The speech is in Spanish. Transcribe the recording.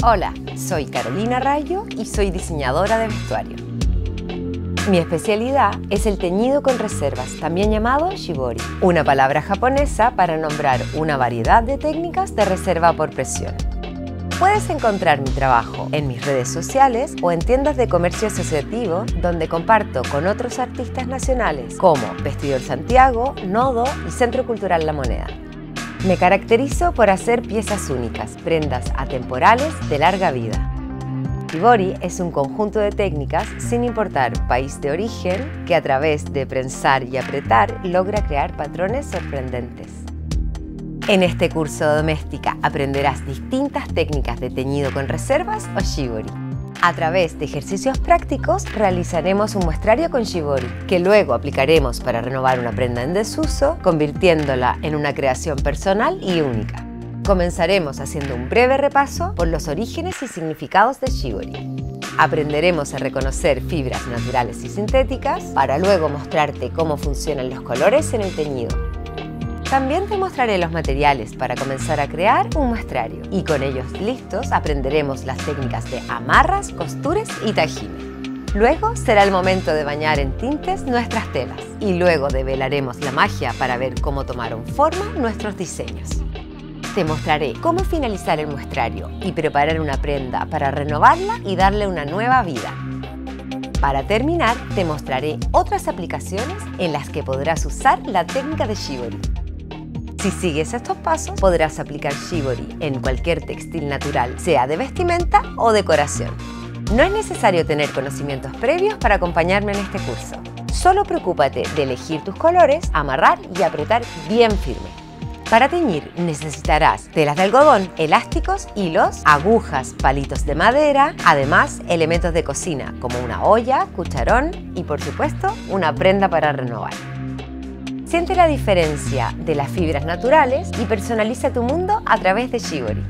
Hola, soy Carolina Rayo y soy diseñadora de vestuario. Mi especialidad es el teñido con reservas, también llamado shibori, una palabra japonesa para nombrar una variedad de técnicas de reserva por presión. Puedes encontrar mi trabajo en mis redes sociales o en tiendas de comercio asociativo, donde comparto con otros artistas nacionales como Vestidor Santiago, Nodo y Centro Cultural La Moneda. Me caracterizo por hacer piezas únicas, prendas atemporales de larga vida. Shibori es un conjunto de técnicas, sin importar país de origen, que a través de prensar y apretar logra crear patrones sorprendentes. En este curso de doméstica aprenderás distintas técnicas de teñido con reservas o shibori. A través de ejercicios prácticos realizaremos un muestrario con shibori, que luego aplicaremos para renovar una prenda en desuso, convirtiéndola en una creación personal y única. Comenzaremos haciendo un breve repaso por los orígenes y significados de shibori. Aprenderemos a reconocer fibras naturales y sintéticas, para luego mostrarte cómo funcionan los colores en el teñido. También te mostraré los materiales para comenzar a crear un muestrario, y con ellos listos aprenderemos las técnicas de amarras, costuras y tajime. Luego será el momento de bañar en tintes nuestras telas y luego develaremos la magia para ver cómo tomaron forma nuestros diseños. Te mostraré cómo finalizar el muestrario y preparar una prenda para renovarla y darle una nueva vida. Para terminar, te mostraré otras aplicaciones en las que podrás usar la técnica de shibori. Si sigues estos pasos, podrás aplicar shibori en cualquier textil natural, sea de vestimenta o decoración. No es necesario tener conocimientos previos para acompañarme en este curso. Solo preocúpate de elegir tus colores, amarrar y apretar bien firme. Para teñir necesitarás telas de algodón, elásticos, hilos, agujas, palitos de madera, además elementos de cocina como una olla, cucharón y por supuesto una prenda para renovar. Siente la diferencia de las fibras naturales y personaliza tu mundo a través de shibori.